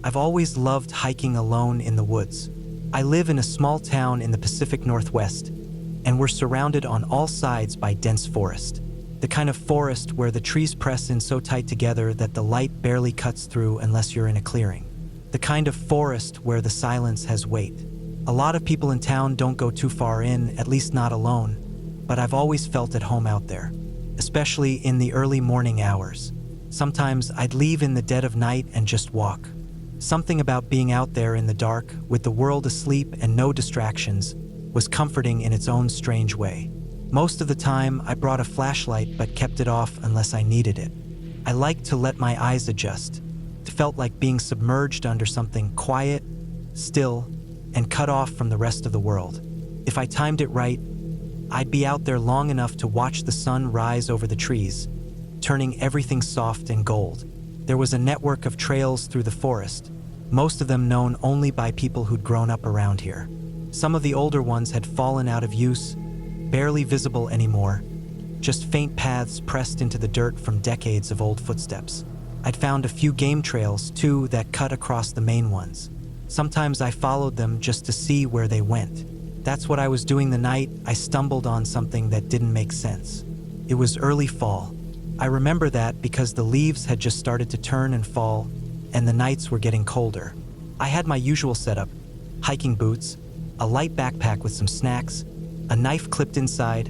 I've always loved hiking alone in the woods. I live in a small town in the Pacific Northwest, and we're surrounded on all sides by dense forest. The kind of forest where the trees press in so tight together that the light barely cuts through unless you're in a clearing. The kind of forest where the silence has weight. A lot of people in town don't go too far in, at least not alone, but I've always felt at home out there, especially in the early morning hours. Sometimes I'd leave in the dead of night and just walk. Something about being out there in the dark, with the world asleep and no distractions, was comforting in its own strange way. Most of the time, I brought a flashlight but kept it off unless I needed it. I liked to let my eyes adjust. It felt like being submerged under something quiet, still, and cut off from the rest of the world. If I timed it right, I'd be out there long enough to watch the sun rise over the trees, turning everything soft and gold. There was a network of trails through the forest, most of them known only by people who'd grown up around here. Some of the older ones had fallen out of use, barely visible anymore, just faint paths pressed into the dirt from decades of old footsteps. I'd found a few game trails, too, that cut across the main ones. Sometimes I followed them just to see where they went. That's what I was doing the night I stumbled on something that didn't make sense. It was early fall. I remember that because the leaves had just started to turn and fall, and the nights were getting colder. I had my usual setup: hiking boots, a light backpack with some snacks, a knife clipped inside,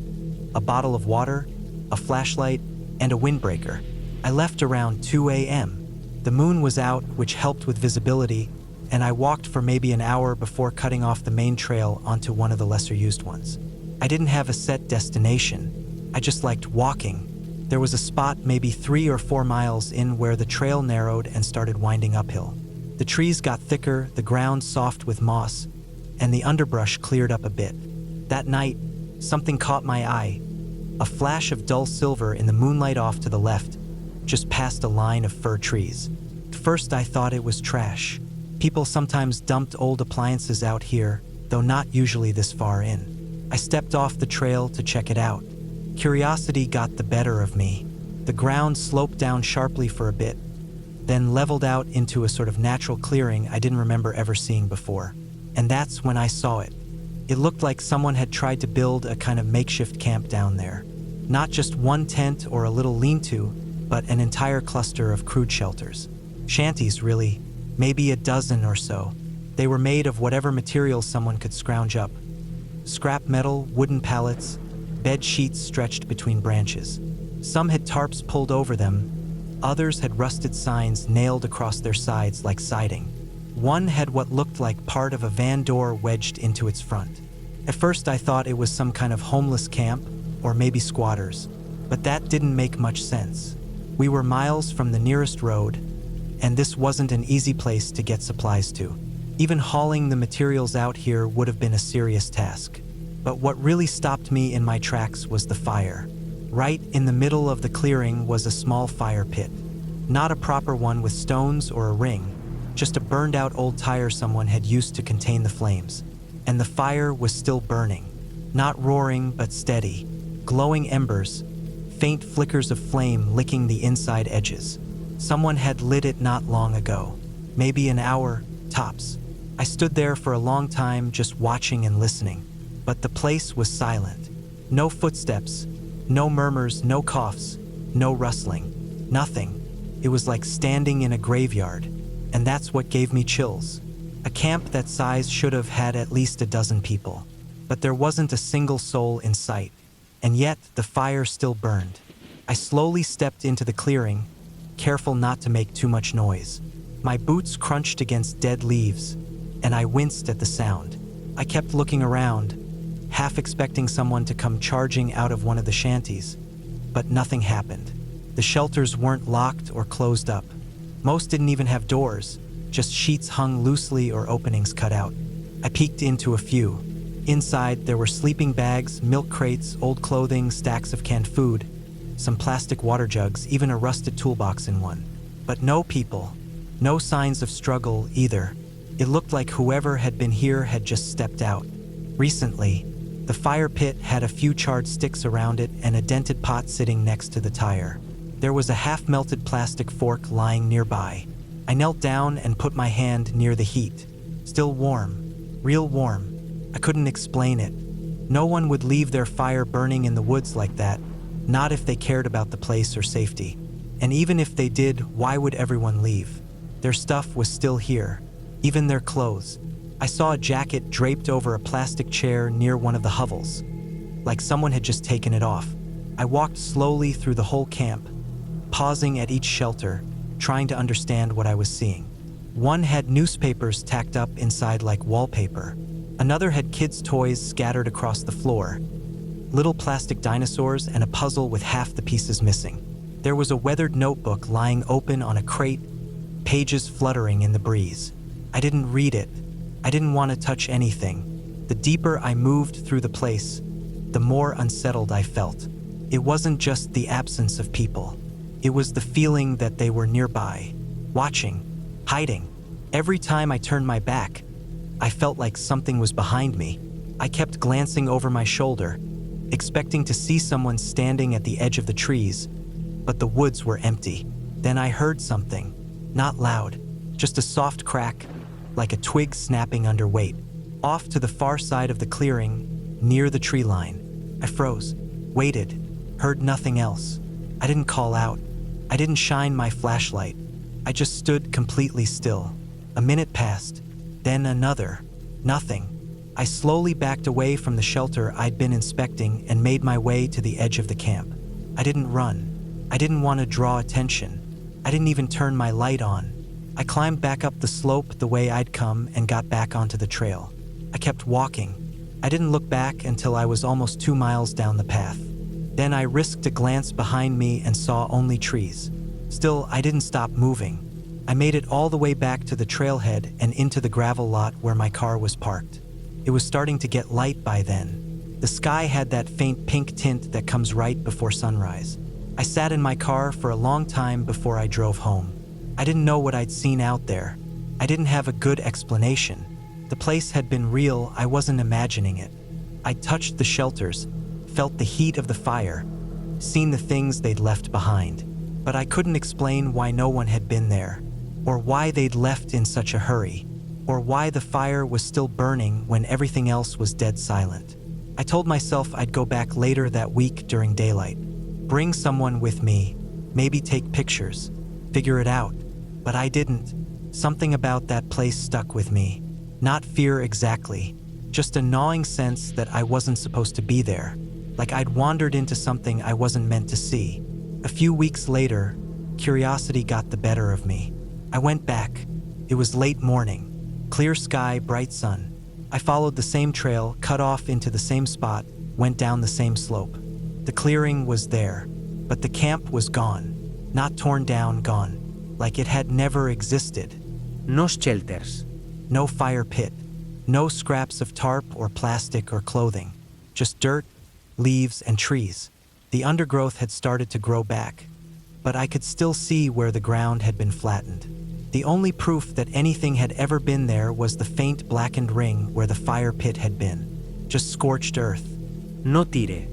a bottle of water, a flashlight, and a windbreaker. I left around 2 a.m. The moon was out, which helped with visibility, and I walked for maybe an hour before cutting off the main trail onto one of the lesser-used ones. I didn't have a set destination. I just liked walking. There was a spot maybe 3 or 4 miles in where the trail narrowed and started winding uphill. The trees got thicker, the ground soft with moss, and the underbrush cleared up a bit. That night, something caught my eye. A flash of dull silver in the moonlight off to the left, just past a line of fir trees. At first I thought it was trash. People sometimes dumped old appliances out here, though not usually this far in. I stepped off the trail to check it out. Curiosity got the better of me. The ground sloped down sharply for a bit, then leveled out into a sort of natural clearing I didn't remember ever seeing before. And that's when I saw it. It looked like someone had tried to build a kind of makeshift camp down there. Not just one tent or a little lean-to, but an entire cluster of crude shelters. Shanties, really. Maybe a dozen or so. They were made of whatever materials someone could scrounge up. Scrap metal, wooden pallets, bed sheets stretched between branches. Some had tarps pulled over them. Others had rusted signs nailed across their sides like siding. One had what looked like part of a van door wedged into its front. At first I thought it was some kind of homeless camp, or maybe squatters, but that didn't make much sense. We were miles from the nearest road, and this wasn't an easy place to get supplies to. Even hauling the materials out here would have been a serious task. But what really stopped me in my tracks was the fire. Right in the middle of the clearing was a small fire pit. Not a proper one with stones or a ring, just a burned-out old tire someone had used to contain the flames. And the fire was still burning. Not roaring, but steady. Glowing embers, faint flickers of flame licking the inside edges. Someone had lit it not long ago. Maybe an hour, tops. I stood there for a long time just watching and listening. But the place was silent. No footsteps, no murmurs, no coughs, no rustling, nothing. It was like standing in a graveyard, and that's what gave me chills. A camp that size should have had at least a dozen people, but there wasn't a single soul in sight, and yet the fire still burned. I slowly stepped into the clearing, careful not to make too much noise. My boots crunched against dead leaves, and I winced at the sound. I kept looking around, half expecting someone to come charging out of one of the shanties, but nothing happened. The shelters weren't locked or closed up. Most didn't even have doors, just sheets hung loosely or openings cut out. I peeked into a few. Inside, there were sleeping bags, milk crates, old clothing, stacks of canned food, some plastic water jugs, even a rusted toolbox in one. But no people. No signs of struggle either. It looked like whoever had been here had just stepped out. Recently, the fire pit had a few charred sticks around it and a dented pot sitting next to the tire. There was a half-melted plastic fork lying nearby. I I knelt down and put my hand near the heat. Still warm, real warm. I couldn't explain it. No one would leave their fire burning in the woods like that, not if they cared about the place or safety. And even if they did, why would everyone leave? Their stuff was still here, even their clothes. I saw a jacket draped over a plastic chair near one of the hovels, like someone had just taken it off. I walked slowly through the whole camp, pausing at each shelter, trying to understand what I was seeing. One had newspapers tacked up inside like wallpaper. Another had kids' toys scattered across the floor, little plastic dinosaurs, and a puzzle with half the pieces missing. There was a weathered notebook lying open on a crate, pages fluttering in the breeze. I didn't read it. I didn't want to touch anything. The deeper I moved through the place, the more unsettled I felt. It wasn't just the absence of people. It was the feeling that they were nearby, watching, hiding. Every time I turned my back, I felt like something was behind me. I kept glancing over my shoulder, expecting to see someone standing at the edge of the trees, but the woods were empty. Then I heard something, not loud, just a soft crack, like a twig snapping under weight. Off to the far side of the clearing, near the tree line. I froze, waited, heard nothing else. I didn't call out. I didn't shine my flashlight. I just stood completely still. A minute passed, then another. Nothing. I slowly backed away from the shelter I'd been inspecting and made my way to the edge of the camp. I didn't run. I didn't want to draw attention. I didn't even turn my light on. I climbed back up the slope the way I'd come and got back onto the trail. I kept walking. I didn't look back until I was almost 2 miles down the path. Then I risked a glance behind me and saw only trees. Still, I didn't stop moving. I made it all the way back to the trailhead and into the gravel lot where my car was parked. It was starting to get light by then. The sky had that faint pink tint that comes right before sunrise. I sat in my car for a long time before I drove home. I didn't know what I'd seen out there. I didn't have a good explanation. The place had been real, I wasn't imagining it. I'd touched the shelters, felt the heat of the fire, seen the things they'd left behind. But I couldn't explain why no one had been there, or why they'd left in such a hurry, or why the fire was still burning when everything else was dead silent. I told myself I'd go back later that week during daylight. Bring someone with me, maybe take pictures, figure it out. But I didn't. Something about that place stuck with me. Not fear exactly, just a gnawing sense that I wasn't supposed to be there, like I'd wandered into something I wasn't meant to see. A few weeks later, curiosity got the better of me. I went back. It was late morning, clear sky, bright sun. I followed the same trail, cut off into the same spot, went down the same slope. The clearing was there, but the camp was gone. Not torn down, gone. Like it had never existed. No shelters. No fire pit. No scraps of tarp or plastic or clothing. Just dirt, leaves, and trees. The undergrowth had started to grow back, but I could still see where the ground had been flattened. The only proof that anything had ever been there was the faint blackened ring where the fire pit had been. Just scorched earth. No tire.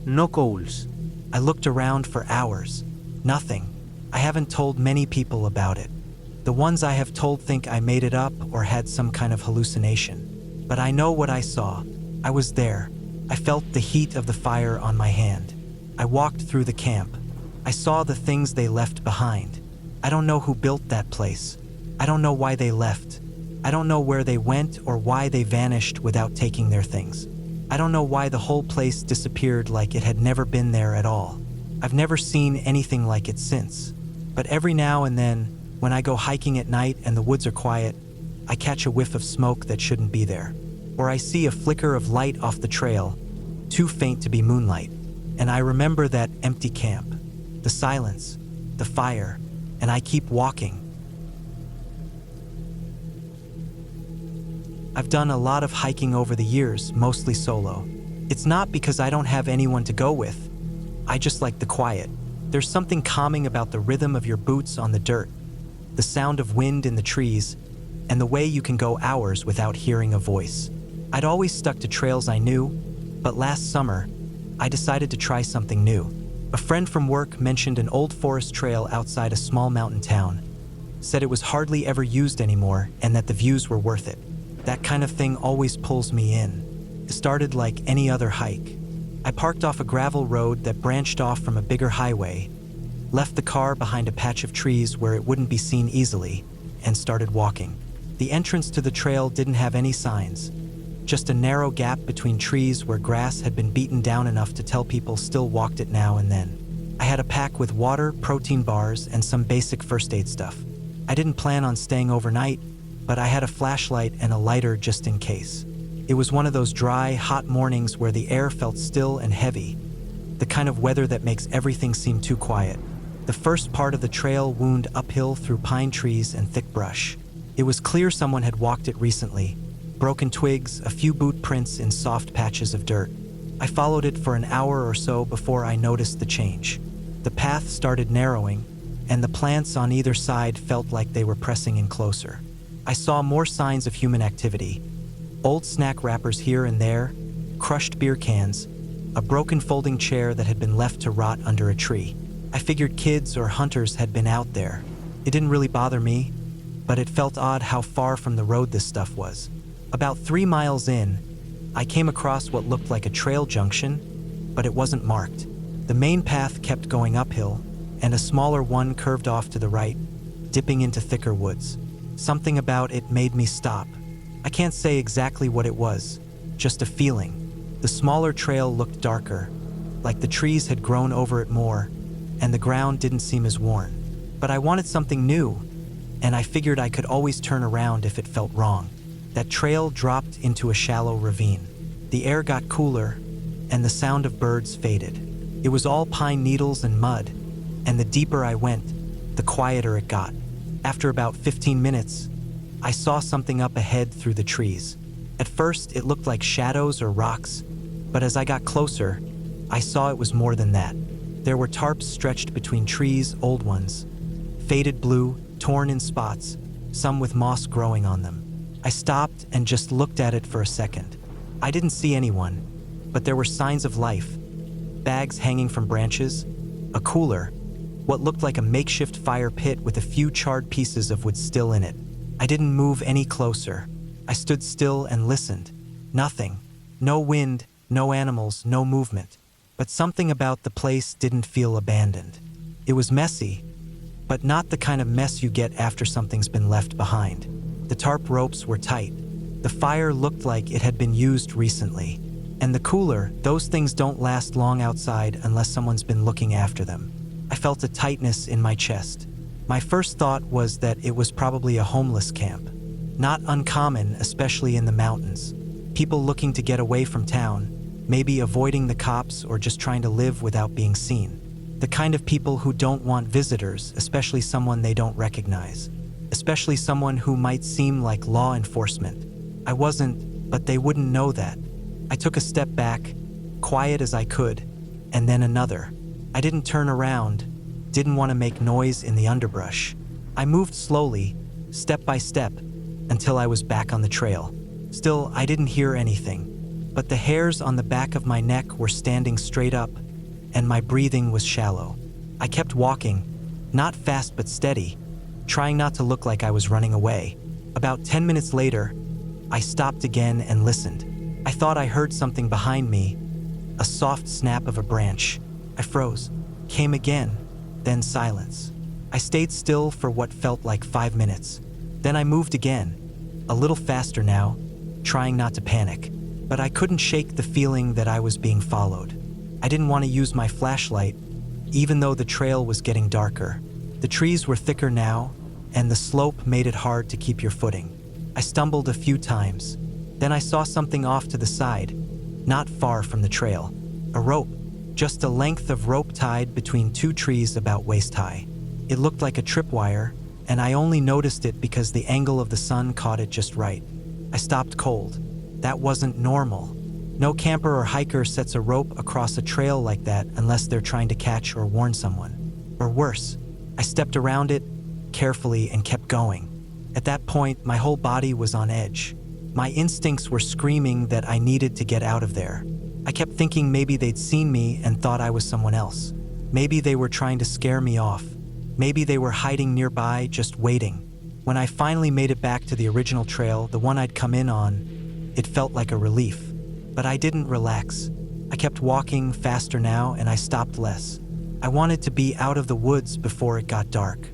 No coals. I looked around for hours. Nothing. I haven't told many people about it. The ones I have told think I made it up or had some kind of hallucination. But I know what I saw. I was there. I felt the heat of the fire on my hand. I walked through the camp. I saw the things they left behind. I don't know who built that place. I don't know why they left. I don't know where they went or why they vanished without taking their things. I don't know why the whole place disappeared like it had never been there at all. I've never seen anything like it since. But every now and then, when I go hiking at night and the woods are quiet, I catch a whiff of smoke that shouldn't be there. Or I see a flicker of light off the trail, too faint to be moonlight. And I remember that empty camp, the silence, the fire, and I keep walking. I've done a lot of hiking over the years, mostly solo. It's not because I don't have anyone to go with. I just like the quiet. There's something calming about the rhythm of your boots on the dirt, the sound of wind in the trees, and the way you can go hours without hearing a voice. I'd always stuck to trails I knew, but last summer, I decided to try something new. A friend from work mentioned an old forest trail outside a small mountain town. said it was hardly ever used anymore and that the views were worth it. That kind of thing always pulls me in. It started like any other hike. I parked off a gravel road that branched off from a bigger highway, left the car behind a patch of trees where it wouldn't be seen easily, and started walking. The entrance to the trail didn't have any signs, just a narrow gap between trees where grass had been beaten down enough to tell people still walked it now and then. I had a pack with water, protein bars, and some basic first aid stuff. I didn't plan on staying overnight, but I had a flashlight and a lighter just in case. It was one of those dry, hot mornings where the air felt still and heavy, the kind of weather that makes everything seem too quiet. The first part of the trail wound uphill through pine trees and thick brush. It was clear someone had walked it recently. Broken twigs, a few boot prints in soft patches of dirt. I followed it for an hour or so before I noticed the change. The path started narrowing, and the plants on either side felt like they were pressing in closer. I saw more signs of human activity. Old snack wrappers here and there, crushed beer cans, a broken folding chair that had been left to rot under a tree. I figured kids or hunters had been out there. It didn't really bother me, but it felt odd how far from the road this stuff was. About 3 miles in, I came across what looked like a trail junction, but it wasn't marked. The main path kept going uphill, and a smaller one curved off to the right, dipping into thicker woods. Something about it made me stop. I can't say exactly what it was, just a feeling. The smaller trail looked darker, like the trees had grown over it more, and the ground didn't seem as worn. But I wanted something new, and I figured I could always turn around if it felt wrong. That trail dropped into a shallow ravine. The air got cooler, and the sound of birds faded. It was all pine needles and mud, and the deeper I went, the quieter it got. After about 15 minutes, I saw something up ahead through the trees. At first, it looked like shadows or rocks, but as I got closer, I saw it was more than that. There were tarps stretched between trees, old ones, faded blue, torn in spots, some with moss growing on them. I stopped and just looked at it for a second. I didn't see anyone, but there were signs of life. Bags hanging from branches, a cooler, what looked like a makeshift fire pit with a few charred pieces of wood still in it. I didn't move any closer. I stood still and listened. Nothing. No wind, no animals, no movement. But something about the place didn't feel abandoned. It was messy, but not the kind of mess you get after something's been left behind. The tarp ropes were tight. The fire looked like it had been used recently. And the cooler, those things don't last long outside unless someone's been looking after them. I felt a tightness in my chest. My first thought was that it was probably a homeless camp. Not uncommon, especially in the mountains. People looking to get away from town, maybe avoiding the cops or just trying to live without being seen. The kind of people who don't want visitors, especially someone they don't recognize. Especially someone who might seem like law enforcement. I wasn't, but they wouldn't know that. I took a step back, quiet as I could, and then another. I didn't turn around, didn't want to make noise in the underbrush. I moved slowly, step by step, until I was back on the trail. Still, I didn't hear anything, but the hairs on the back of my neck were standing straight up, and my breathing was shallow. I kept walking, not fast but steady, trying not to look like I was running away. About 10 minutes later, I stopped again and listened. I thought I heard something behind me, a soft snap of a branch. I froze, came again, then silence. I stayed still for what felt like 5 minutes. Then I moved again, a little faster now, trying not to panic. But I couldn't shake the feeling that I was being followed. I didn't want to use my flashlight, even though the trail was getting darker. The trees were thicker now, and the slope made it hard to keep your footing. I stumbled a few times. Then I saw something off to the side, not far from the trail. A rope, just a length of rope tied between two trees about waist high. It looked like a tripwire, and I only noticed it because the angle of the sun caught it just right. I stopped cold. That wasn't normal. No camper or hiker sets a rope across a trail like that unless they're trying to catch or warn someone. Or worse, I stepped around it carefully and kept going. At that point, my whole body was on edge. My instincts were screaming that I needed to get out of there. I kept thinking maybe they'd seen me and thought I was someone else. Maybe they were trying to scare me off. Maybe they were hiding nearby, just waiting. When I finally made it back to the original trail, the one I'd come in on, it felt like a relief. But I didn't relax. I kept walking faster now, and I stopped less. I wanted to be out of the woods before it got dark.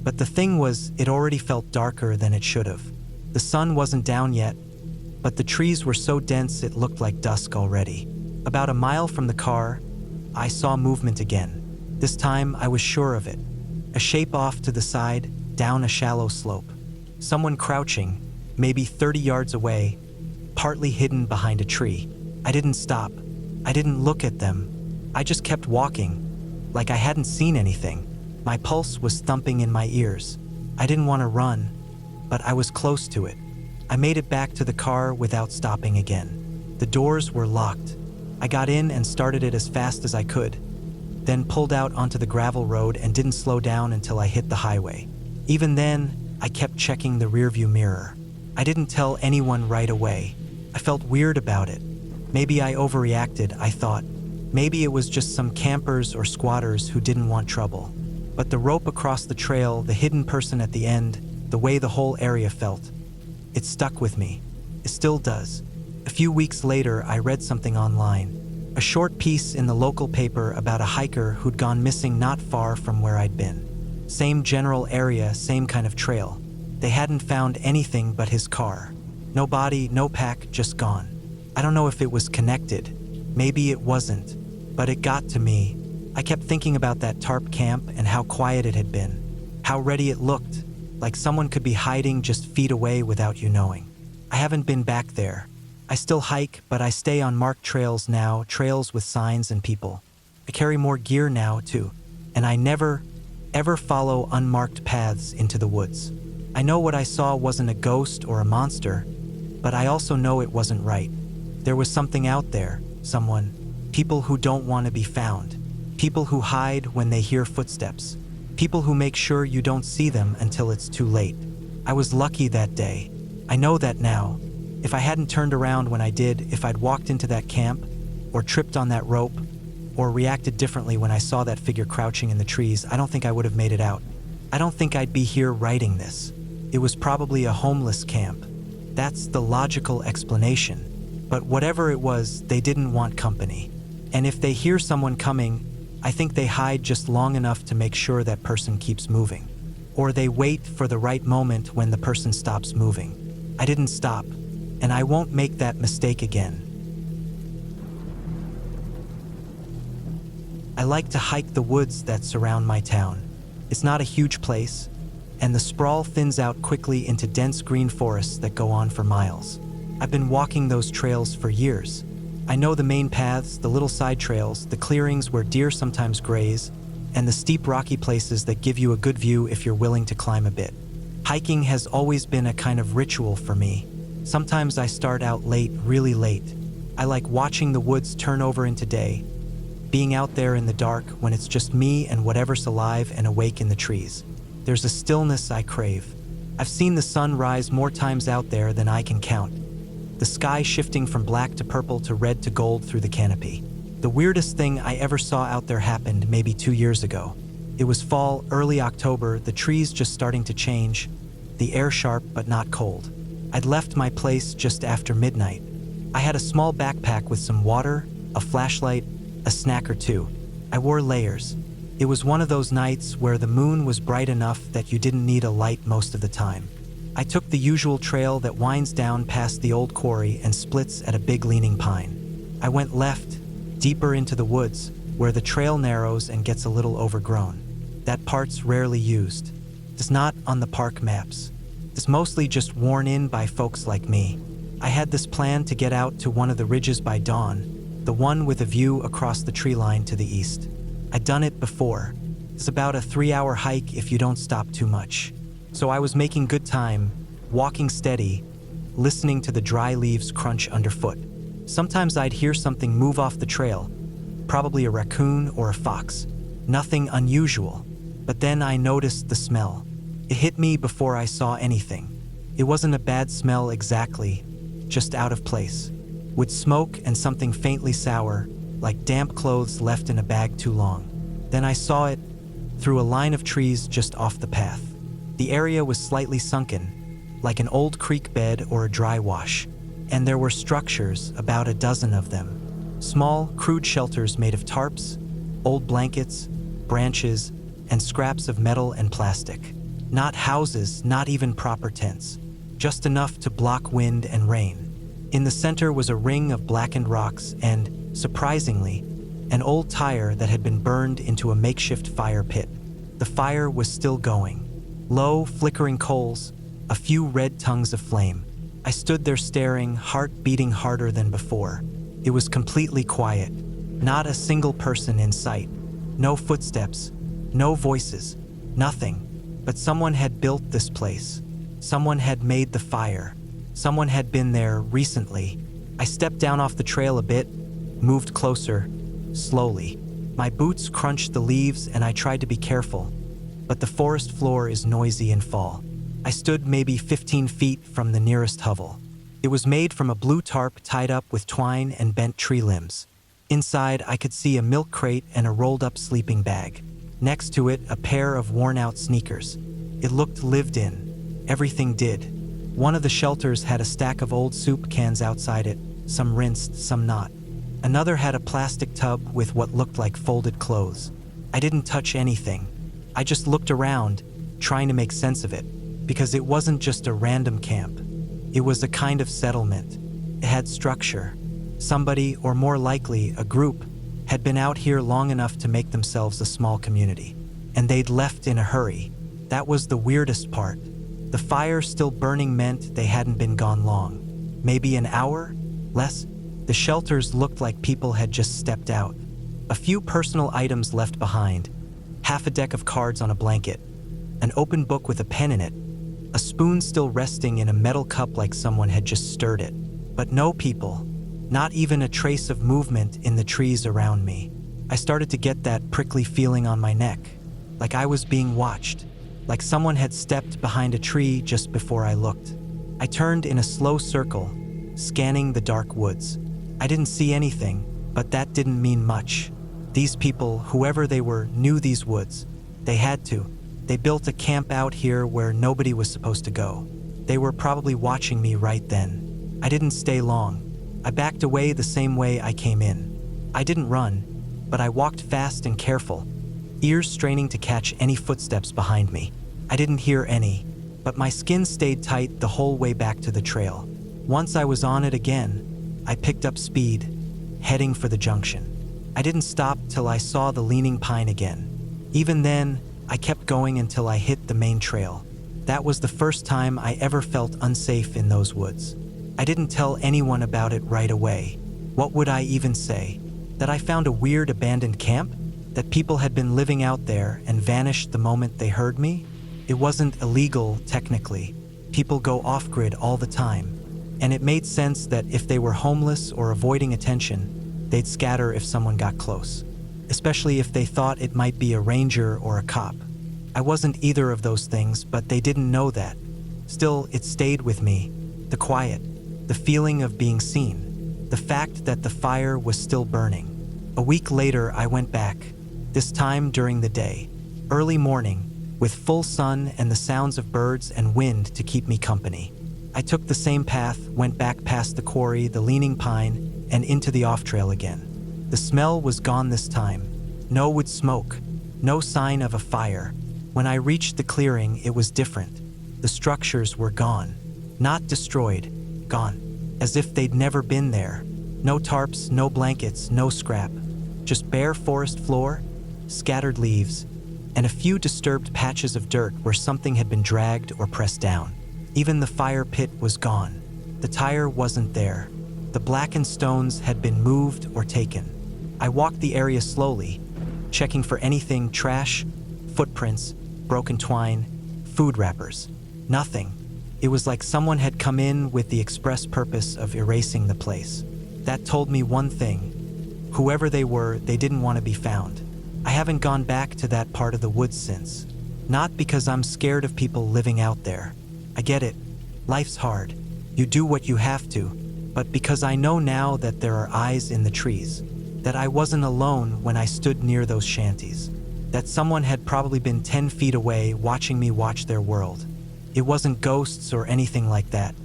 But the thing was, it already felt darker than it should have. The sun wasn't down yet, but the trees were so dense it looked like dusk already. About a mile from the car, I saw movement again. This time, I was sure of it. A shape off to the side, down a shallow slope. Someone crouching, maybe 30 yards away, partly hidden behind a tree. I didn't stop. I didn't look at them. I just kept walking, like I hadn't seen anything. My pulse was thumping in my ears. I didn't want to run, but I was close to it. I made it back to the car without stopping again. The doors were locked. I got in and started it as fast as I could, then pulled out onto the gravel road and didn't slow down until I hit the highway. Even then, I kept checking the rearview mirror. I didn't tell anyone right away. I felt weird about it. Maybe I overreacted, I thought. Maybe it was just some campers or squatters who didn't want trouble. But the rope across the trail, the hidden person at the end, the way the whole area felt, it stuck with me. It still does. A few weeks later, I read something online. A short piece in the local paper about a hiker who'd gone missing not far from where I'd been. Same general area, same kind of trail. They hadn't found anything but his car. No body, no pack, just gone. I don't know if it was connected. Maybe it wasn't. But it got to me. I kept thinking about that tarp camp and how quiet it had been. How ready it looked. Like someone could be hiding just feet away without you knowing. I haven't been back there. I still hike, but I stay on marked trails now, trails with signs and people. I carry more gear now, too. And I never, ever follow unmarked paths into the woods. I know what I saw wasn't a ghost or a monster, but I also know it wasn't right. There was something out there, someone, people who don't want to be found, people who hide when they hear footsteps, people who make sure you don't see them until it's too late. I was lucky that day. I know that now. If I hadn't turned around when I did, if I'd walked into that camp, or tripped on that rope, or reacted differently when I saw that figure crouching in the trees, I don't think I would have made it out. I don't think I'd be here writing this. It was probably a homeless camp. That's the logical explanation. But whatever it was, they didn't want company. And if they hear someone coming, I think they hide just long enough to make sure that person keeps moving. Or they wait for the right moment when the person stops moving. I didn't stop, and I won't make that mistake again. I like to hike the woods that surround my town. It's not a huge place, and the sprawl thins out quickly into dense green forests that go on for miles. I've been walking those trails for years. I know the main paths, the little side trails, the clearings where deer sometimes graze, and the steep rocky places that give you a good view if you're willing to climb a bit. Hiking has always been a kind of ritual for me. Sometimes I start out late, really late. I like watching the woods turn over into day, being out there in the dark when it's just me and whatever's alive and awake in the trees. There's a stillness I crave. I've seen the sun rise more times out there than I can count. The sky shifting from black to purple to red to gold through the canopy. The weirdest thing I ever saw out there happened maybe 2 years ago. It was fall, early October, the trees just starting to change, the air sharp but not cold. I'd left my place just after midnight. I had a small backpack with some water, a flashlight, a snack or two. I wore layers. It was one of those nights where the moon was bright enough that you didn't need a light most of the time. I took the usual trail that winds down past the old quarry and splits at a big leaning pine. I went left, deeper into the woods, where the trail narrows and gets a little overgrown. That part's rarely used. It's not on the park maps. It's mostly just worn in by folks like me. I had this plan to get out to one of the ridges by dawn, the one with a view across the tree line to the east. I'd done it before. It's about a 3-hour hike if you don't stop too much. So I was making good time, walking steady, listening to the dry leaves crunch underfoot. Sometimes I'd hear something move off the trail, probably a raccoon or a fox. Nothing unusual. But then I noticed the smell. It hit me before I saw anything. It wasn't a bad smell exactly, just out of place. With smoke and something faintly sour, like damp clothes left in a bag too long. Then I saw it, through a line of trees just off the path. The area was slightly sunken, like an old creek bed or a dry wash, and there were structures, about a dozen of them. Small, crude shelters made of tarps, old blankets, branches, and scraps of metal and plastic. Not houses, not even proper tents, just enough to block wind and rain. In the center was a ring of blackened rocks and, surprisingly, an old tire that had been burned into a makeshift fire pit. The fire was still going. Low, flickering coals, a few red tongues of flame. I stood there staring, heart beating harder than before. It was completely quiet. Not a single person in sight. No footsteps, no voices, nothing. But someone had built this place. Someone had made the fire. Someone had been there recently. I stepped down off the trail a bit, moved closer, slowly. My boots crunched the leaves and I tried to be careful, but the forest floor is noisy and fall. I stood maybe 15 feet from the nearest hovel. It was made from a blue tarp tied up with twine and bent tree limbs. Inside, I could see a milk crate and a rolled-up sleeping bag. Next to it, a pair of worn-out sneakers. It looked lived in. Everything did. One of the shelters had a stack of old soup cans outside it, some rinsed, some not. Another had a plastic tub with what looked like folded clothes. I didn't touch anything. I just looked around, trying to make sense of it, because it wasn't just a random camp. It was a kind of settlement. It had structure. Somebody, or more likely, a group, had been out here long enough to make themselves a small community. And they'd left in a hurry. That was the weirdest part. The fire still burning meant they hadn't been gone long. Maybe an hour? Less? The shelters looked like people had just stepped out. A few personal items left behind. Half a deck of cards on a blanket. An open book with a pen in it. A spoon still resting in a metal cup like someone had just stirred it. But no people. Not even a trace of movement in the trees around me. I started to get that prickly feeling on my neck. Like I was being watched. Like someone had stepped behind a tree just before I looked. I turned in a slow circle, scanning the dark woods. I didn't see anything, but that didn't mean much. These people, whoever they were, knew these woods. They had to. They built a camp out here where nobody was supposed to go. They were probably watching me right then. I didn't stay long. I backed away the same way I came in. I didn't run, but I walked fast and careful, ears straining to catch any footsteps behind me. I didn't hear any, but my skin stayed tight the whole way back to the trail. Once I was on it again, I picked up speed, heading for the junction. I didn't stop till I saw the leaning pine again. Even then, I kept going until I hit the main trail. That was the first time I ever felt unsafe in those woods. I didn't tell anyone about it right away. What would I even say? That I found a weird abandoned camp? That people had been living out there and vanished the moment they heard me? It wasn't illegal, technically. People go off-grid all the time. And it made sense that if they were homeless or avoiding attention, they'd scatter if someone got close. Especially if they thought it might be a ranger or a cop. I wasn't either of those things, but they didn't know that. Still, it stayed with me. The quiet. The feeling of being seen. The fact that the fire was still burning. A week later, I went back. This time during the day. Early morning, with full sun and the sounds of birds and wind to keep me company. I took the same path, went back past the quarry, the leaning pine, and into the off-trail again. The smell was gone this time. No wood smoke. No sign of a fire. When I reached the clearing, it was different. The structures were gone. Not destroyed. Gone. As if they'd never been there. No tarps, no blankets, no scrap. Just bare forest floor, scattered leaves, and a few disturbed patches of dirt where something had been dragged or pressed down. Even the fire pit was gone. The tire wasn't there. The blackened stones had been moved or taken. I walked the area slowly, checking for anything: trash, footprints, broken twine, food wrappers. Nothing. It was like someone had come in with the express purpose of erasing the place. That told me one thing. Whoever they were, they didn't want to be found. I haven't gone back to that part of the woods since. Not because I'm scared of people living out there. I get it. Life's hard. You do what you have to. But because I know now that there are eyes in the trees. That I wasn't alone when I stood near those shanties. that someone had probably been 10 feet away watching me watch their world. It wasn't ghosts or anything like that.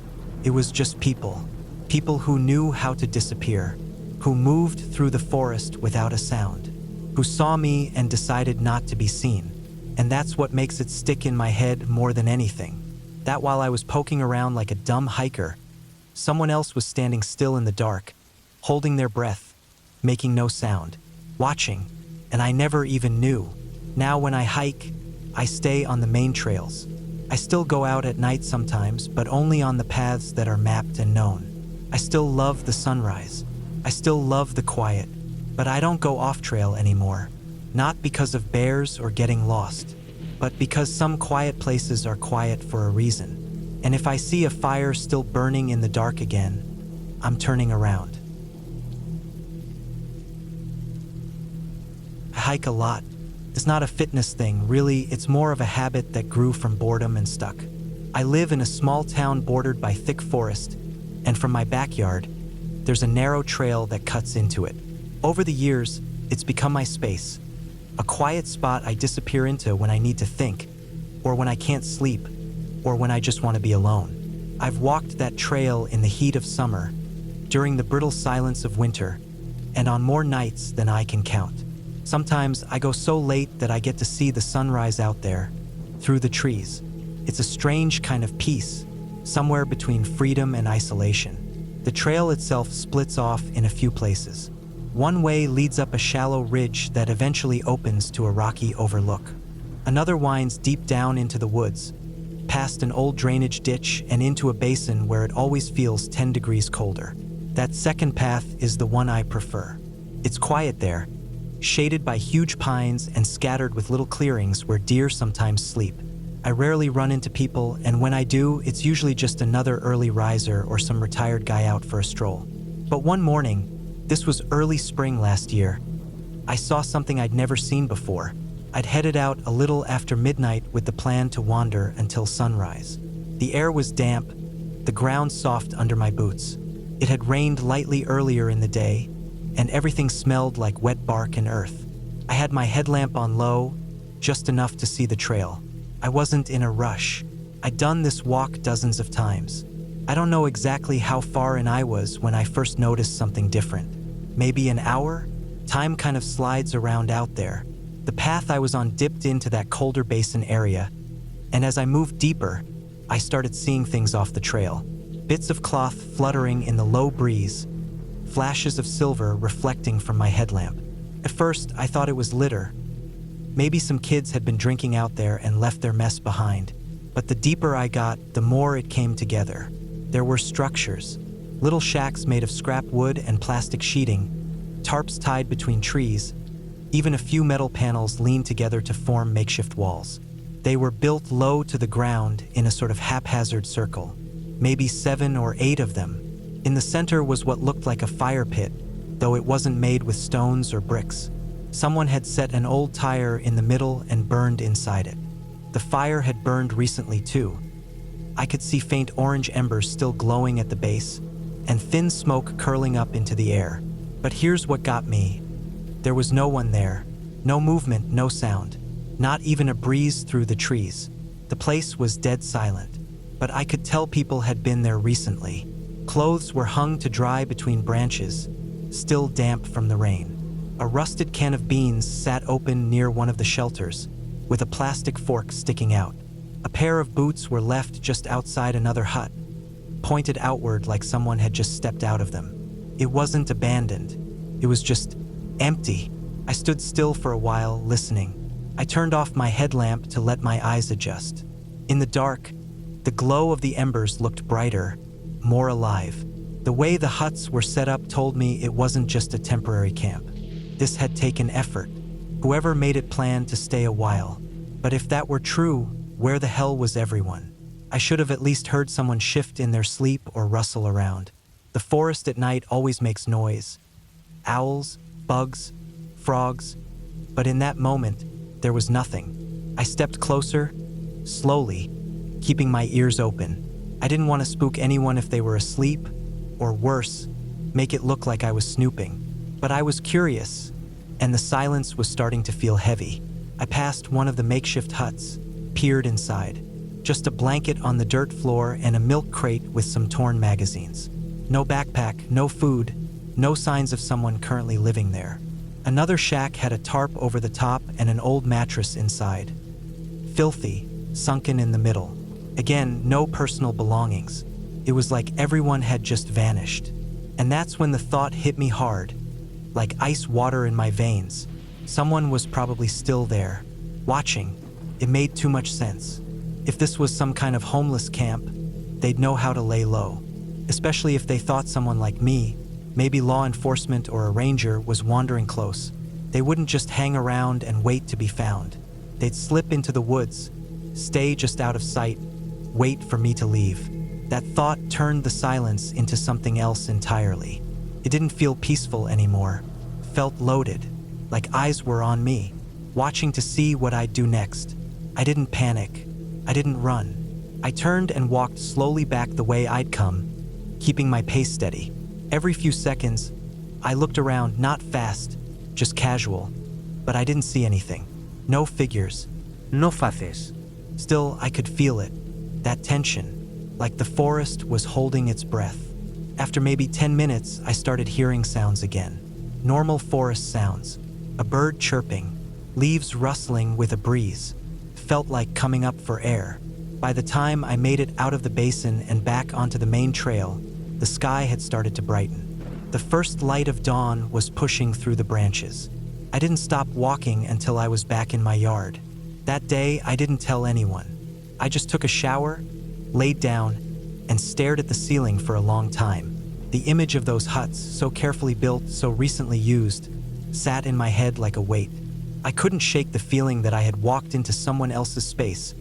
It was just people. People who knew how to disappear, who moved through the forest without a sound, who saw me and decided not to be seen. And that's what makes it stick in my head more than anything. That while I was poking around like a dumb hiker, someone else was standing still in the dark, holding their breath, making no sound, watching, and I never even knew. Now when I hike, I stay on the main trails. I still go out at night sometimes, but only on the paths that are mapped and known. I still love the sunrise. I still love the quiet, but I don't go off trail anymore. Not because of bears or getting lost, but because some quiet places are quiet for a reason. And if I see a fire still burning in the dark again, I'm turning around. I hike a lot. It's not a fitness thing, really, it's more of a habit that grew from boredom and stuck. I live in a small town bordered by thick forest, and from my backyard, there's a narrow trail that cuts into it. Over the years, it's become my space, a quiet spot I disappear into when I need to think, or when I can't sleep, or when I just want to be alone. I've walked that trail in the heat of summer, during the brittle silence of winter, and on more nights than I can count. Sometimes I go so late that I get to see the sunrise out there, through the trees. It's a strange kind of peace, somewhere between freedom and isolation. The trail itself splits off in a few places. One way leads up a shallow ridge that eventually opens to a rocky overlook. Another winds deep down into the woods, past an old drainage ditch and into a basin where it always feels 10 degrees colder. That second path is the one I prefer. It's quiet there, shaded by huge pines and scattered with little clearings where deer sometimes sleep. I rarely run into people, and when I do, it's usually just another early riser or some retired guy out for a stroll. But one morning, this was early spring last year, I saw something I'd never seen before. I'd headed out a little after midnight with the plan to wander until sunrise. The air was damp, the ground soft under my boots. It had rained lightly earlier in the day, and everything smelled like wet bark and earth. I had my headlamp on low, just enough to see the trail. I wasn't in a rush. I'd done this walk dozens of times. I don't know exactly how far in I was when I first noticed something different. Maybe an hour? Time kind of slides around out there. The path I was on dipped into that colder basin area, and as I moved deeper, I started seeing things off the trail. Bits of cloth fluttering in the low breeze, flashes of silver reflecting from my headlamp. At first, I thought it was litter. Maybe some kids had been drinking out there and left their mess behind. But the deeper I got, the more it came together. There were structures, little shacks made of scrap wood and plastic sheeting, tarps tied between trees, even a few metal panels leaned together to form makeshift walls. They were built low to the ground in a sort of haphazard circle, maybe 7 or 8 of them. In the center was what looked like a fire pit, though it wasn't made with stones or bricks. Someone had set an old tire in the middle and burned inside it. The fire had burned recently too. I could see faint orange embers still glowing at the base, and thin smoke curling up into the air. But here's what got me. There was no one there. No movement, no sound. Not even a breeze through the trees. The place was dead silent. But I could tell people had been there recently. Clothes were hung to dry between branches, still damp from the rain. A rusted can of beans sat open near one of the shelters, with a plastic fork sticking out. A pair of boots were left just outside another hut, pointed outward like someone had just stepped out of them. It wasn't abandoned. It was just empty. I stood still for a while, listening. I turned off my headlamp to let my eyes adjust. In the dark, the glow of the embers looked brighter, more alive. The way the huts were set up told me it wasn't just a temporary camp. This had taken effort. Whoever made it planned to stay a while. But if that were true, where the hell was everyone? I should have at least heard someone shift in their sleep or rustle around. The forest at night always makes noise. Owls, bugs, frogs. But in that moment, there was nothing. I stepped closer, slowly, keeping my ears open. I didn't want to spook anyone if they were asleep, or worse, make it look like I was snooping. But I was curious, and the silence was starting to feel heavy. I passed one of the makeshift huts, peered inside. Just a blanket on the dirt floor and a milk crate with some torn magazines. No backpack, no food, no signs of someone currently living there. Another shack had a tarp over the top and an old mattress inside. Filthy, sunken in the middle. Again, no personal belongings. It was like everyone had just vanished. And that's when the thought hit me hard, like ice water in my veins. Someone was probably still there, watching. It made too much sense. If this was some kind of homeless camp, they'd know how to lay low. Especially if they thought someone like me, maybe law enforcement or a ranger, was wandering close. They wouldn't just hang around and wait to be found. They'd slip into the woods, stay just out of sight, wait for me to leave. That thought turned the silence into something else entirely. It didn't feel peaceful anymore. Felt loaded, like eyes were on me, watching to see what I'd do next. I didn't panic. I didn't run. I turned and walked slowly back the way I'd come, keeping my pace steady. Every few seconds, I looked around, not fast, just casual, but I didn't see anything. No figures. No faces. Still, I could feel it, that tension, like the forest was holding its breath. After maybe 10 minutes, I started hearing sounds again. Normal forest sounds. A bird chirping, leaves rustling with a breeze. Felt like coming up for air. By the time I made it out of the basin and back onto the main trail, the sky had started to brighten. The first light of dawn was pushing through the branches. I didn't stop walking until I was back in my yard. That day, I didn't tell anyone. I just took a shower, laid down, and stared at the ceiling for a long time. The image of those huts, so carefully built, so recently used, sat in my head like a weight. I couldn't shake the feeling that I had walked into someone else's space,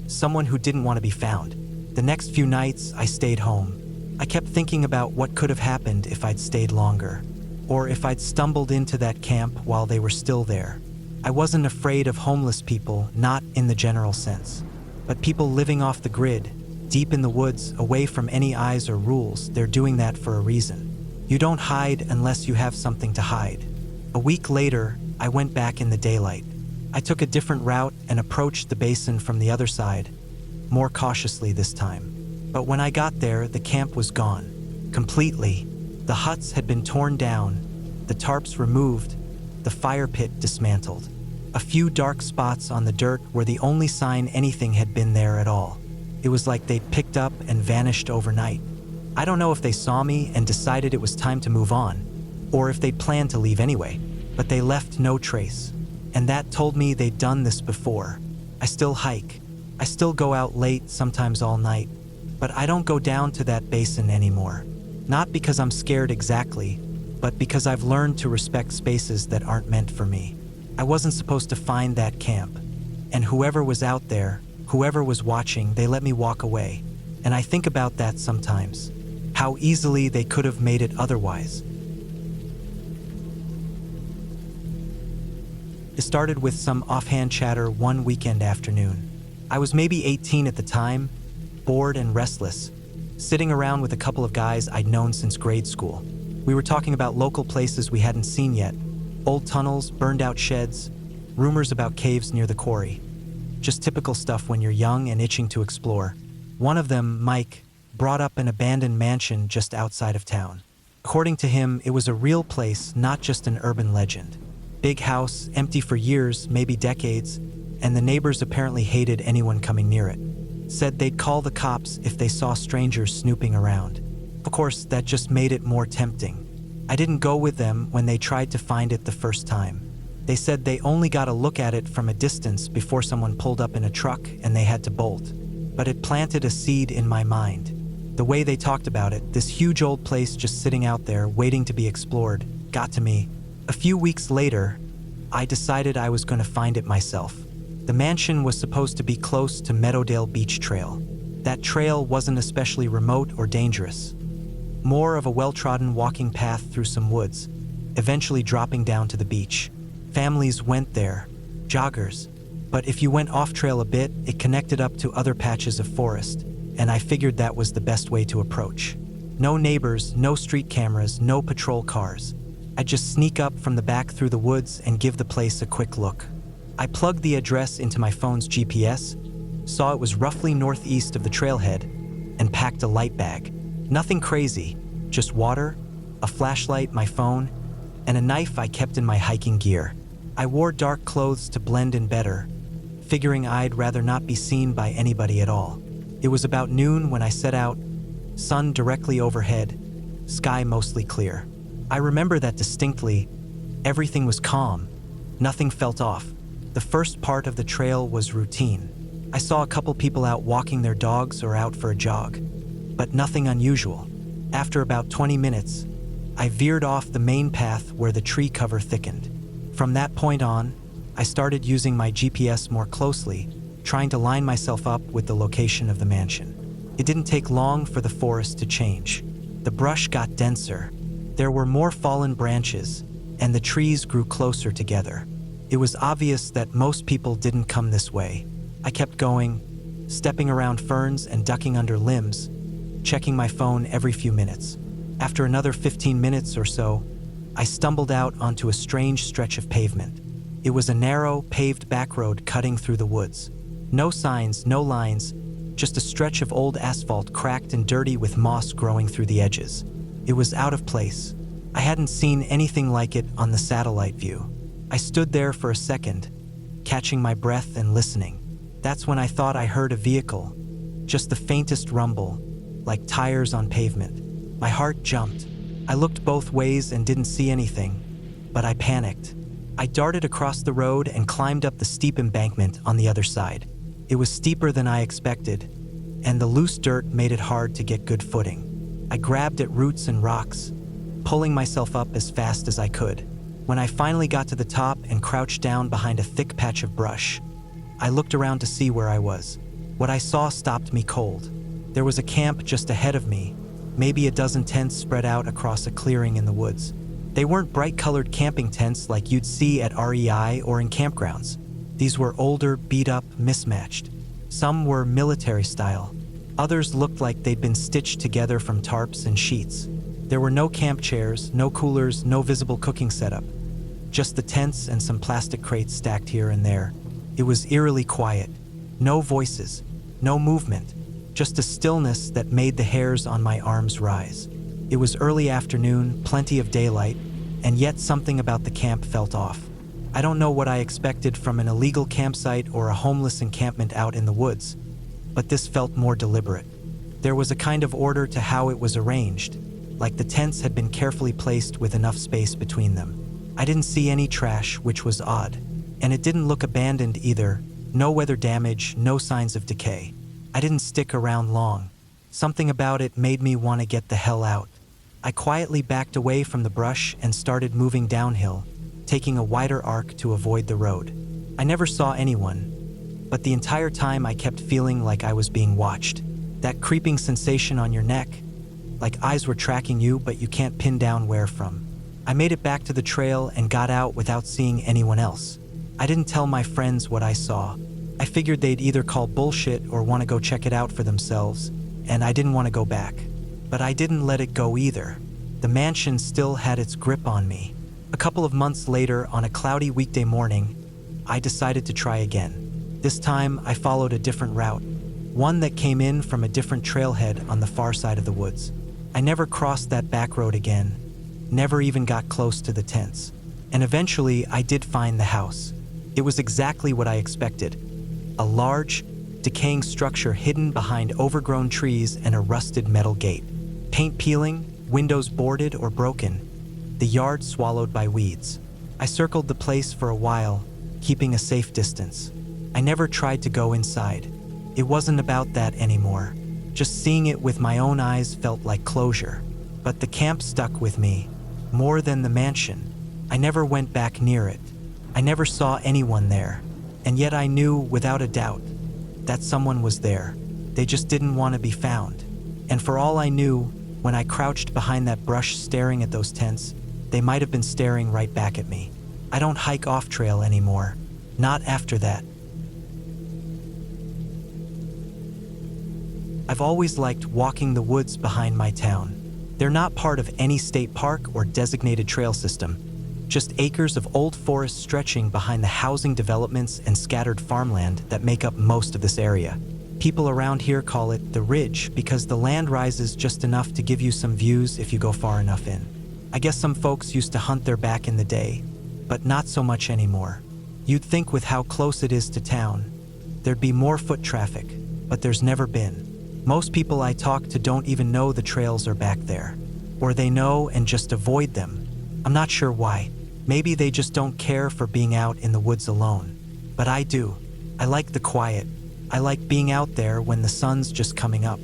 someone who didn't want to be found. The next few nights, I stayed home. I kept thinking about what could have happened if I'd stayed longer, or if I'd stumbled into that camp while they were still there. I wasn't afraid of homeless people, not in the general sense, but people living off the grid, deep in the woods, away from any eyes or rules. They're doing that for a reason. You don't hide unless you have something to hide. A week later, I went back in the daylight. I took a different route and approached the basin from the other side, more cautiously this time. But when I got there, the camp was gone. Completely. The huts had been torn down, the tarps removed, the fire pit dismantled. A few dark spots on the dirt were the only sign anything had been there at all. It was like they'd picked up and vanished overnight. I don't know if they saw me and decided it was time to move on, or if they'd planned to leave anyway, but they left no trace. And that told me they'd done this before. I still hike. I still go out late, sometimes all night, but I don't go down to that basin anymore. Not because I'm scared exactly, but because I've learned to respect spaces that aren't meant for me. I wasn't supposed to find that camp, and whoever was out there, whoever was watching, they let me walk away. And I think about that sometimes, how easily they could have made it otherwise. It started with some offhand chatter one weekend afternoon. I was maybe 18 at the time, bored and restless, sitting around with a couple of guys I'd known since grade school. We were talking about local places we hadn't seen yet, old tunnels, burned out sheds, rumors about caves near the quarry. Just typical stuff when you're young and itching to explore. One of them, Mike, brought up an abandoned mansion just outside of town. According to him, it was a real place, not just an urban legend. Big house, empty for years, maybe decades, and the neighbors apparently hated anyone coming near it. Said they'd call the cops if they saw strangers snooping around. Of course, that just made it more tempting. I didn't go with them when they tried to find it the first time. They said they only got a look at it from a distance before someone pulled up in a truck and they had to bolt. But it planted a seed in my mind. The way they talked about it, this huge old place just sitting out there waiting to be explored, got to me. A few weeks later, I decided I was going to find it myself. The mansion was supposed to be close to Meadowdale Beach Trail. That trail wasn't especially remote or dangerous. More of a well-trodden walking path through some woods, eventually dropping down to the beach. Families went there, joggers. But if you went off-trail a bit, it connected up to other patches of forest, and I figured that was the best way to approach. No neighbors, no street cameras, no patrol cars. I'd just sneak up from the back through the woods and give the place a quick look. I plugged the address into my phone's GPS, saw it was roughly northeast of the trailhead, and packed a light bag. Nothing crazy, just water, a flashlight, my phone, and a knife I kept in my hiking gear. I wore dark clothes to blend in better, figuring I'd rather not be seen by anybody at all. It was about noon when I set out, sun directly overhead, sky mostly clear. I remember that distinctly. Everything was calm, nothing felt off. The first part of the trail was routine. I saw a couple people out walking their dogs or out for a jog, but nothing unusual. After about 20 minutes, I veered off the main path where the tree cover thickened. From that point on, I started using my GPS more closely, trying to line myself up with the location of the mansion. It didn't take long for the forest to change. The brush got denser. There were more fallen branches, and the trees grew closer together. It was obvious that most people didn't come this way. I kept going, stepping around ferns and ducking under limbs, checking my phone every few minutes. After another 15 minutes or so, I stumbled out onto a strange stretch of pavement. It was a narrow, paved back road cutting through the woods. No signs, no lines, just a stretch of old asphalt cracked and dirty with moss growing through the edges. It was out of place. I hadn't seen anything like it on the satellite view. I stood there for a second, catching my breath and listening. That's when I thought I heard a vehicle, just the faintest rumble, like tires on pavement. My heart jumped. I looked both ways and didn't see anything, but I panicked. I darted across the road and climbed up the steep embankment on the other side. It was steeper than I expected, and the loose dirt made it hard to get good footing. I grabbed at roots and rocks, pulling myself up as fast as I could. When I finally got to the top and crouched down behind a thick patch of brush, I looked around to see where I was. What I saw stopped me cold. There was a camp just ahead of me, maybe a dozen tents spread out across a clearing in the woods. They weren't bright-colored camping tents like you'd see at REI or in campgrounds. These were older, beat-up, mismatched. Some were military style. Others looked like they'd been stitched together from tarps and sheets. There were no camp chairs, no coolers, no visible cooking setup. Just the tents and some plastic crates stacked here and there. It was eerily quiet. No voices, no movement, just a stillness that made the hairs on my arms rise. It was early afternoon, plenty of daylight, and yet something about the camp felt off. I don't know what I expected from an illegal campsite or a homeless encampment out in the woods, but this felt more deliberate. There was a kind of order to how it was arranged, like the tents had been carefully placed with enough space between them. I didn't see any trash, which was odd, and it didn't look abandoned either. No weather damage, no signs of decay. I didn't stick around long. Something about it made me want to get the hell out. I quietly backed away from the brush and started moving downhill, taking a wider arc to avoid the road. I never saw anyone, but the entire time I kept feeling like I was being watched. That creeping sensation on your neck, like eyes were tracking you but you can't pin down where from. I made it back to the trail and got out without seeing anyone else. I didn't tell my friends what I saw. I figured they'd either call bullshit or want to go check it out for themselves, and I didn't want to go back. But I didn't let it go either. The mansion still had its grip on me. A couple of months later, on a cloudy weekday morning, I decided to try again. This time, I followed a different route, one that came in from a different trailhead on the far side of the woods. I never crossed that back road again, never even got close to the tents. And eventually, I did find the house. It was exactly what I expected. A large, decaying structure hidden behind overgrown trees and a rusted metal gate. Paint peeling, windows boarded or broken, the yard swallowed by weeds. I circled the place for a while, keeping a safe distance. I never tried to go inside. It wasn't about that anymore. Just seeing it with my own eyes felt like closure. But the camp stuck with me, more than the mansion. I never went back near it. I never saw anyone there. And yet I knew, without a doubt, that someone was there. They just didn't want to be found. And for all I knew, when I crouched behind that brush staring at those tents, they might have been staring right back at me. I don't hike off-trail anymore. Not after that. I've always liked walking the woods behind my town. They're not part of any state park or designated trail system, Just acres of old forest stretching behind the housing developments and scattered farmland that make up most of this area. People around here call it the Ridge because the land rises just enough to give you some views if you go far enough in. I guess some folks used to hunt there back in the day, but not so much anymore. You'd think with how close it is to town, there'd be more foot traffic, but there's never been. Most people I talk to don't even know the trails are back there, or they know and just avoid them. I'm not sure why. Maybe they just don't care for being out in the woods alone. But I do. I like the quiet. I like being out there when the sun's just coming up.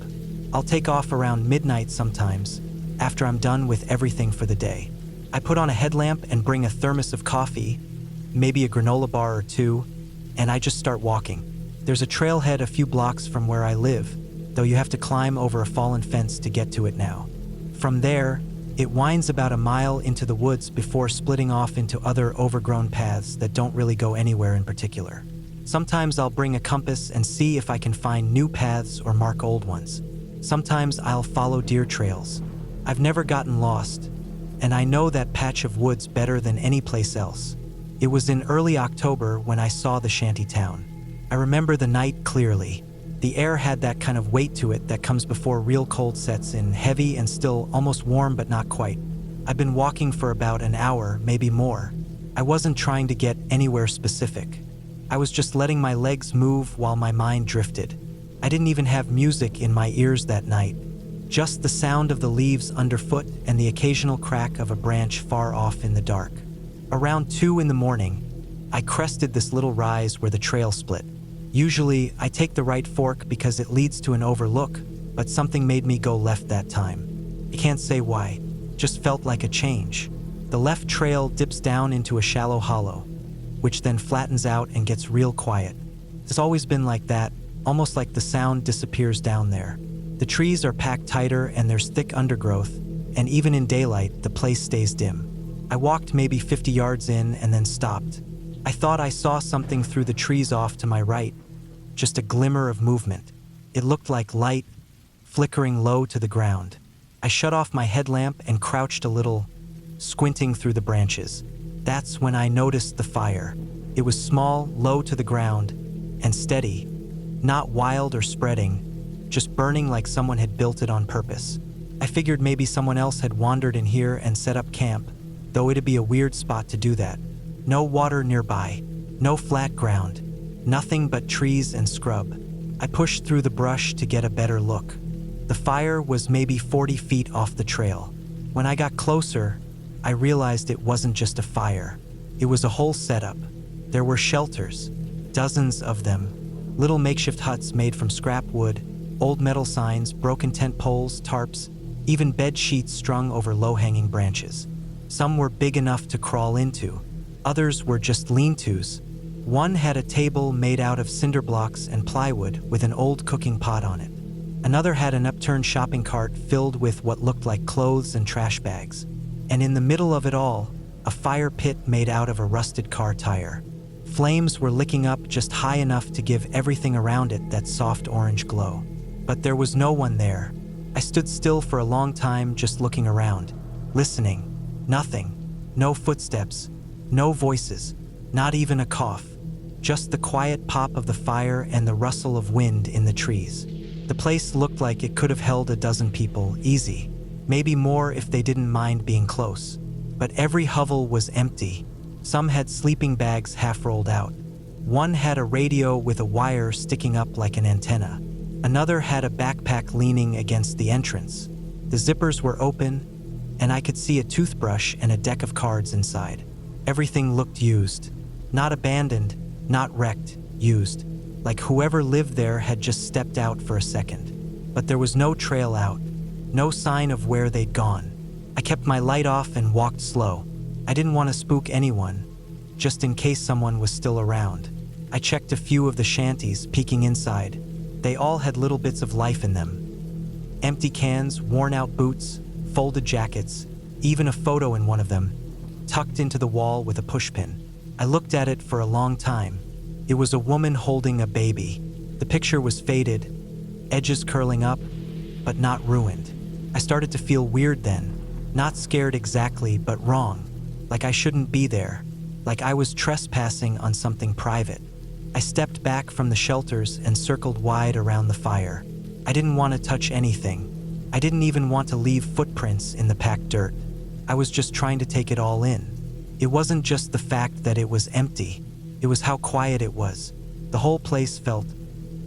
I'll take off around midnight sometimes, after I'm done with everything for the day. I put on a headlamp and bring a thermos of coffee, maybe a granola bar or two, and I just start walking. There's a trailhead a few blocks from where I live, though you have to climb over a fallen fence to get to it now. From there, it winds about a mile into the woods before splitting off into other overgrown paths that don't really go anywhere in particular. Sometimes I'll bring a compass and see if I can find new paths or mark old ones. Sometimes I'll follow deer trails. I've never gotten lost, and I know that patch of woods better than any place else. It was in early October when I saw the shanty town. I remember the night clearly. The air had that kind of weight to it that comes before real cold sets in, heavy and still almost warm but not quite. I've been walking for about an hour, maybe more. I wasn't trying to get anywhere specific. I was just letting my legs move while my mind drifted. I didn't even have music in my ears that night. Just the sound of the leaves underfoot and the occasional crack of a branch far off in the dark. Around 2 in the morning, I crested this little rise where the trail split. Usually, I take the right fork because it leads to an overlook, but something made me go left that time. I can't say why, just felt like a change. The left trail dips down into a shallow hollow, which then flattens out and gets real quiet. It's always been like that, almost like the sound disappears down there. The trees are packed tighter and there's thick undergrowth, and even in daylight, the place stays dim. I walked maybe 50 yards in and then stopped. I thought I saw something through the trees off to my right, just a glimmer of movement. It looked like light, flickering low to the ground. I shut off my headlamp and crouched a little, squinting through the branches. That's when I noticed the fire. It was small, low to the ground, and steady, not wild or spreading, just burning like someone had built it on purpose. I figured maybe someone else had wandered in here and set up camp, though it'd be a weird spot to do that. No water nearby, no flat ground, nothing but trees and scrub. I pushed through the brush to get a better look. The fire was maybe 40 feet off the trail. When I got closer, I realized it wasn't just a fire. It was a whole setup. There were shelters, dozens of them, little makeshift huts made from scrap wood, old metal signs, broken tent poles, tarps, even bed sheets strung over low-hanging branches. Some were big enough to crawl into. Others were just lean-tos. One had a table made out of cinder blocks and plywood with an old cooking pot on it. Another had an upturned shopping cart filled with what looked like clothes and trash bags. And in the middle of it all, a fire pit made out of a rusted car tire. Flames were licking up just high enough to give everything around it that soft orange glow. But there was no one there. I stood still for a long time just looking around, listening. Nothing. No footsteps. No voices. Not even a cough. Just the quiet pop of the fire and the rustle of wind in the trees. The place looked like it could have held a dozen people, easy. Maybe more if they didn't mind being close. But every hovel was empty. Some had sleeping bags half rolled out. One had a radio with a wire sticking up like an antenna. Another had a backpack leaning against the entrance. The zippers were open, and I could see a toothbrush and a deck of cards inside. Everything looked used. Not abandoned, not wrecked, used. Like whoever lived there had just stepped out for a second. But there was no trail out. No sign of where they'd gone. I kept my light off and walked slow. I didn't want to spook anyone, just in case someone was still around. I checked a few of the shanties, peeking inside. They all had little bits of life in them. Empty cans, worn-out boots, folded jackets, even a photo in one of them, tucked into the wall with a pushpin. I looked at it for a long time. It was a woman holding a baby. The picture was faded, edges curling up, but not ruined. I started to feel weird then. Not scared exactly, but wrong. like I shouldn't be there, like I was trespassing on something private. I stepped back from the shelters and circled wide around the fire. I didn't want to touch anything. I didn't even want to leave footprints in the packed dirt. I was just trying to take it all in. It wasn't just the fact that it was empty. It was how quiet it was. The whole place felt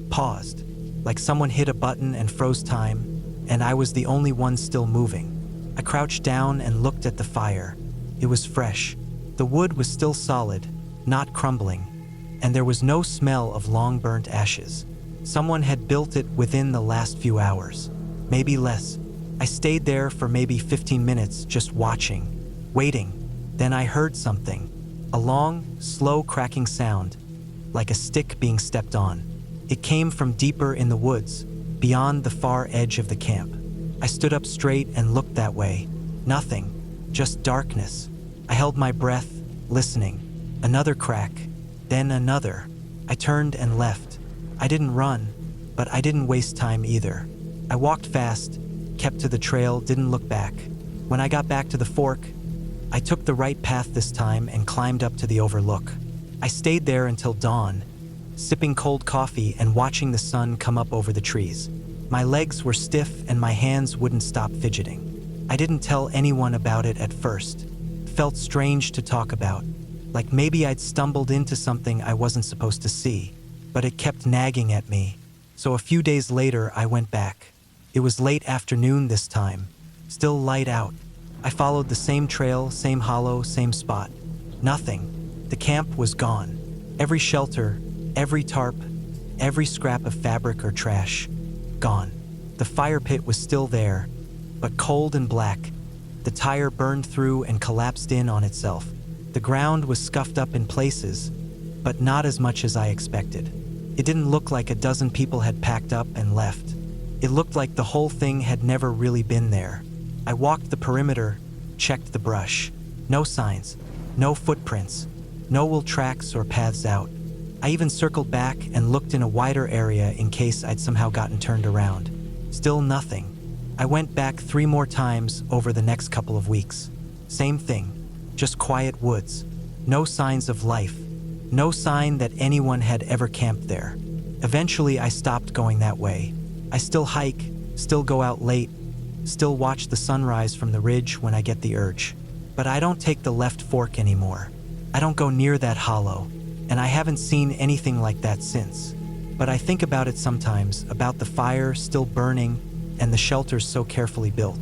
paused, like someone hit a button and froze time, and I was the only one still moving. I crouched down and looked at the fire. It was fresh. The wood was still solid, not crumbling, and there was no smell of long burnt ashes. Someone had built it within the last few hours, maybe less. I stayed there for maybe 15 minutes just watching, waiting. Then I heard something, a long, slow cracking sound, like a stick being stepped on. It came from deeper in the woods, beyond the far edge of the camp. I stood up straight and looked that way. Nothing, just darkness. I held my breath, listening. Another crack, then another. I turned and left. I didn't run, but I didn't waste time either. I walked fast, kept to the trail, didn't look back. When I got back to the fork, I took the right path this time and climbed up to the overlook. I stayed there until dawn, sipping cold coffee and watching the sun come up over the trees. My legs were stiff and my hands wouldn't stop fidgeting. I didn't tell anyone about it at first. It felt strange to talk about, like maybe I'd stumbled into something I wasn't supposed to see, but it kept nagging at me. So a few days later, I went back. It was late afternoon this time, still light out. I followed the same trail, same hollow, same spot. Nothing. The camp was gone. Every shelter, every tarp, every scrap of fabric or trash, gone. The fire pit was still there, but cold and black. The tire burned through and collapsed in on itself. The ground was scuffed up in places, but not as much as I expected. It didn't look like a dozen people had packed up and left. It looked like the whole thing had never really been there. I walked the perimeter, checked the brush. No signs, no footprints, no wool tracks or paths out. I even circled back and looked in a wider area in case I'd somehow gotten turned around. Still nothing. I went back 3 more times over the next couple of weeks. Same thing, just quiet woods. No signs of life. No sign that anyone had ever camped there. Eventually, I stopped going that way. I still hike, still go out late, still watch the sunrise from the ridge when I get the urge. But I don't take the left fork anymore. I don't go near that hollow, and I haven't seen anything like that since. But I think about it sometimes, about the fire still burning and the shelters so carefully built,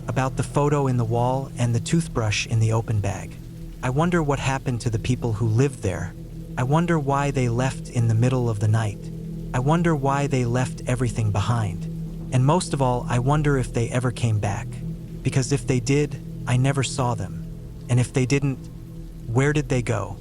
about the photo in the wall and the toothbrush in the open bag. I wonder what happened to the people who lived there. I wonder why they left in the middle of the night. I wonder why they left everything behind. And most of all, I wonder if they ever came back. Because if they did, I never saw them. And if they didn't, where did they go?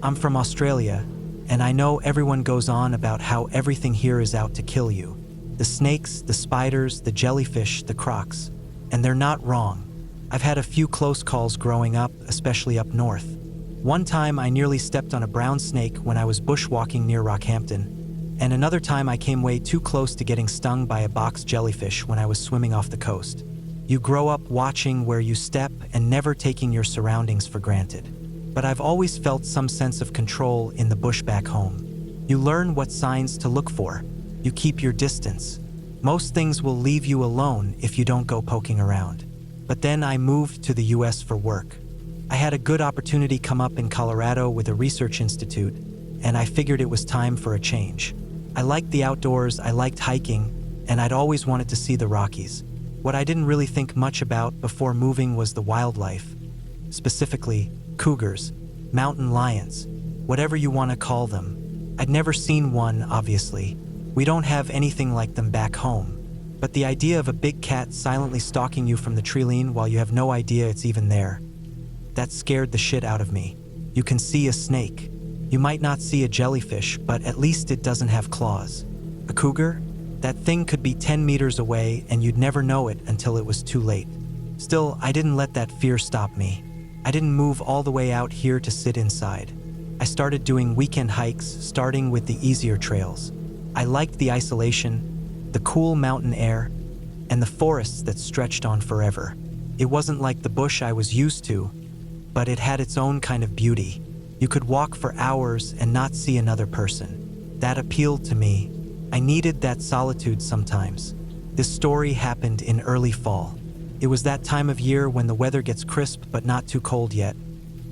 I'm from Australia, and I know everyone goes on about how everything here is out to kill you. The snakes, the spiders, the jellyfish, the crocs. And they're not wrong. I've had a few close calls growing up, especially up north. One time I nearly stepped on a brown snake when I was bushwalking near Rockhampton, and another time I came way too close to getting stung by a box jellyfish when I was swimming off the coast. You grow up watching where you step and never taking your surroundings for granted. But I've always felt some sense of control in the bush back home. You learn what signs to look for. You keep your distance. Most things will leave you alone if you don't go poking around. But then I moved to the US for work. I had a good opportunity come up in Colorado with a research institute, and I figured it was time for a change. I liked the outdoors, I liked hiking, and I'd always wanted to see the Rockies. What I didn't really think much about before moving was the wildlife. Specifically, cougars, mountain lions, whatever you want to call them. I'd never seen one, obviously. We don't have anything like them back home. But the idea of a big cat silently stalking you from the treeline while you have no idea it's even there, that scared the shit out of me. You can see a snake. You might not see a jellyfish, but at least it doesn't have claws. A cougar? That thing could be 10 meters away and you'd never know it until it was too late. Still, I didn't let that fear stop me. I didn't move all the way out here to sit inside. I started doing weekend hikes, starting with the easier trails. I liked the isolation, the cool mountain air, and the forests that stretched on forever. It wasn't like the bush I was used to, but it had its own kind of beauty. You could walk for hours and not see another person. That appealed to me. I needed that solitude sometimes. This story happened in early fall. It was that time of year when the weather gets crisp but not too cold yet,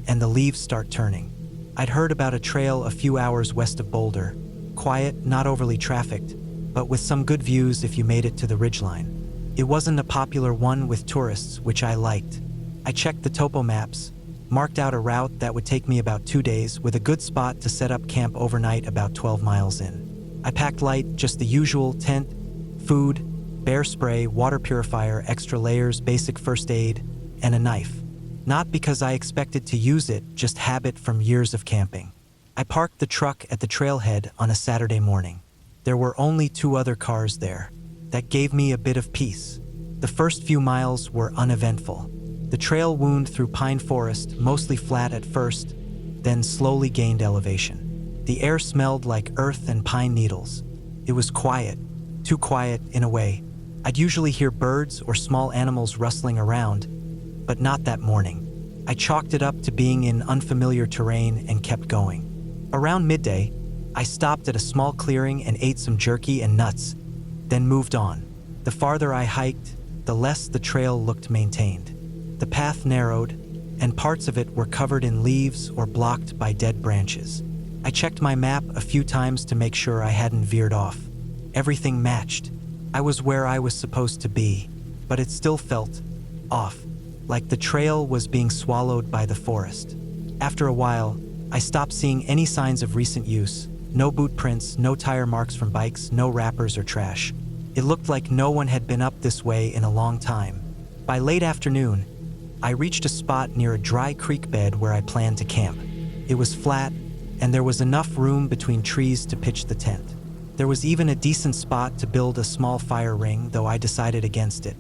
and the leaves start turning. I'd heard about a trail a few hours west of Boulder. Quiet, not overly trafficked, but with some good views if you made it to the ridgeline. It wasn't a popular one with tourists, which I liked. I checked the topo maps, marked out a route that would take me about 2 days with a good spot to set up camp overnight about 12 miles in. I packed light, just the usual: tent, food, bear spray, water purifier, extra layers, basic first aid, and a knife. Not because I expected to use it, just habit from years of camping. I parked the truck at the trailhead on a Saturday morning. There were only 2 other cars there. That gave me a bit of peace. The first few miles were uneventful. The trail wound through pine forest, mostly flat at first, then slowly gained elevation. The air smelled like earth and pine needles. It was quiet, too quiet in a way. I'd usually hear birds or small animals rustling around, but not that morning. I chalked it up to being in unfamiliar terrain and kept going. Around midday, I stopped at a small clearing and ate some jerky and nuts, then moved on. The farther I hiked, the less the trail looked maintained. The path narrowed, and parts of it were covered in leaves or blocked by dead branches. I checked my map a few times to make sure I hadn't veered off. Everything matched. I was where I was supposed to be, but it still felt off, like the trail was being swallowed by the forest. After a while, I stopped seeing any signs of recent use. No boot prints, no tire marks from bikes, no wrappers or trash. It looked like no one had been up this way in a long time. By late afternoon, I reached a spot near a dry creek bed where I planned to camp. It was flat, and there was enough room between trees to pitch the tent. There was even a decent spot to build a small fire ring, though I decided against it.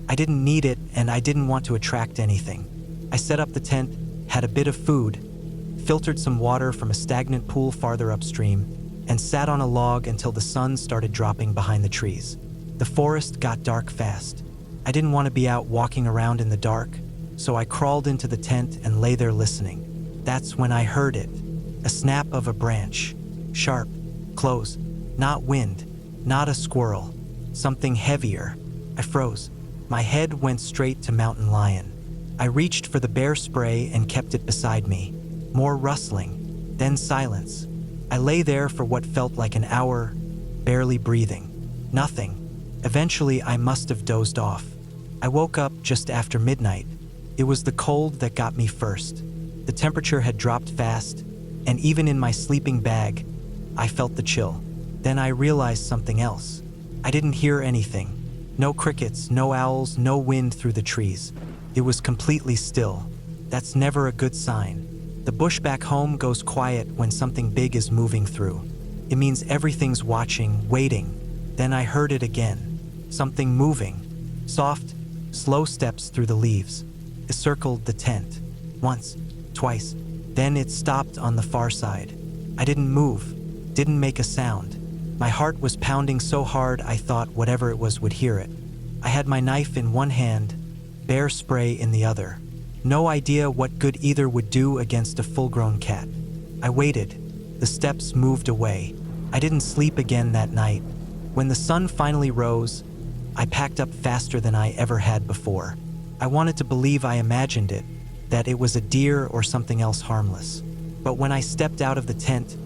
I didn't need it, and I didn't want to attract anything. I set up the tent, had a bit of food, filtered some water from a stagnant pool farther upstream, and sat on a log until the sun started dropping behind the trees. The forest got dark fast. I didn't want to be out walking around in the dark, so I crawled into the tent and lay there listening. That's when I heard it. A snap of a branch. Sharp, close, not wind, not a squirrel. Something heavier. I froze. My head went straight to mountain lion. I reached for the bear spray and kept it beside me. More rustling, then silence. I lay there for what felt like an hour, barely breathing. Nothing. Eventually, I must have dozed off. I woke up just after midnight. It was the cold that got me first. The temperature had dropped fast, and even in my sleeping bag, I felt the chill. Then I realized something else. I didn't hear anything. No crickets, no owls, no wind through the trees. It was completely still. That's never a good sign. The bush back home goes quiet when something big is moving through. It means everything's watching, waiting. Then I heard it again. Something moving. Soft, slow steps through the leaves. It circled the tent. Once, twice. Then it stopped on the far side. I didn't move, didn't make a sound. My heart was pounding so hard I thought whatever it was would hear it. I had my knife in one hand, bear spray in the other. No idea what good either would do against a full-grown cat. I waited. The steps moved away. I didn't sleep again that night. When the sun finally rose, I packed up faster than I ever had before. I wanted to believe I imagined it, that it was a deer or something else harmless. But when I stepped out of the tent,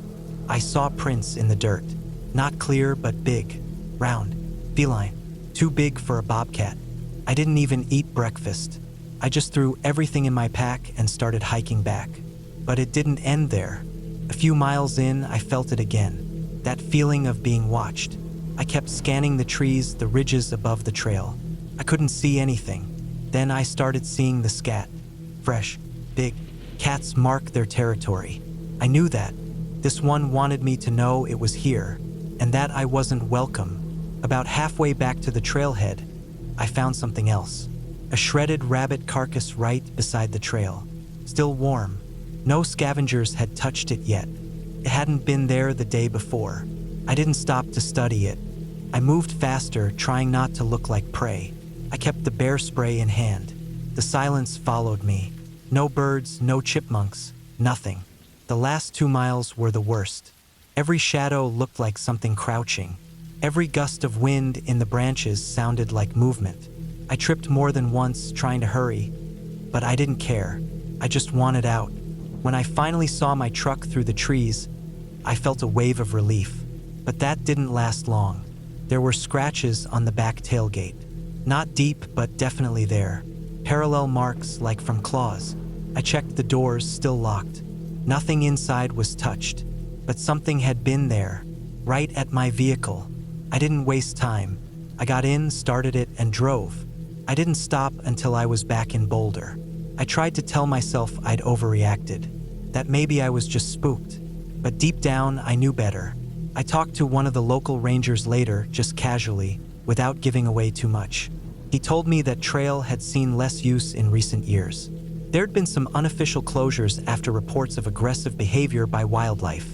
I saw prints in the dirt. Not clear, but big, round, feline, too big for a bobcat. I didn't even eat breakfast. I just threw everything in my pack and started hiking back. But it didn't end there. A few miles in, I felt it again. That feeling of being watched. I kept scanning the trees, the ridges above the trail. I couldn't see anything. Then I started seeing the scat. Fresh, big. Cats mark their territory. I knew that. This one wanted me to know it was here, and that I wasn't welcome. About halfway back to the trailhead, I found something else. A shredded rabbit carcass right beside the trail. Still warm. No scavengers had touched it yet. It hadn't been there the day before. I didn't stop to study it. I moved faster, trying not to look like prey. I kept the bear spray in hand. The silence followed me. No birds, no chipmunks, nothing. The last 2 miles were the worst. Every shadow looked like something crouching. Every gust of wind in the branches sounded like movement. I tripped more than once trying to hurry, but I didn't care. I just wanted out. When I finally saw my truck through the trees, I felt a wave of relief. But that didn't last long. There were scratches on the back tailgate. Not deep, but definitely there. Parallel marks like from claws. I checked the doors, still locked. Nothing inside was touched, but something had been there, right at my vehicle. I didn't waste time. I got in, started it, and drove. I didn't stop until I was back in Boulder. I tried to tell myself I'd overreacted, that maybe I was just spooked. But deep down, I knew better. I talked to one of the local rangers later, just casually, without giving away too much. He told me that trail had seen less use in recent years. There'd been some unofficial closures after reports of aggressive behavior by wildlife,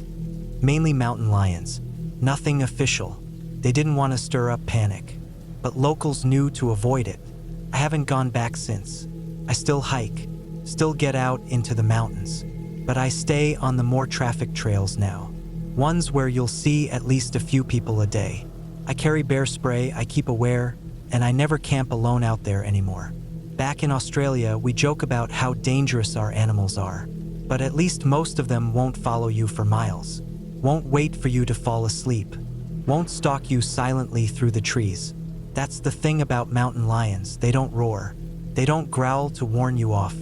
mainly mountain lions. Nothing official. They didn't want to stir up panic, but locals knew to avoid it. I haven't gone back since. I still hike, still get out into the mountains, but I stay on the more traffic trails now, ones where you'll see at least a few people a day. I carry bear spray, I keep aware, and I never camp alone out there anymore. Back in Australia, we joke about how dangerous our animals are, but at least most of them won't follow you for miles, won't wait for you to fall asleep, won't stalk you silently through the trees. That's the thing about mountain lions. They don't roar. They don't growl to warn you off.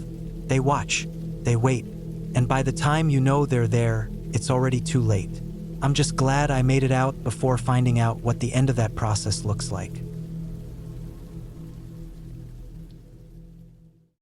They watch, they wait, and by the time you know they're there, it's already too late. I'm just glad I made it out before finding out what the end of that process looks like.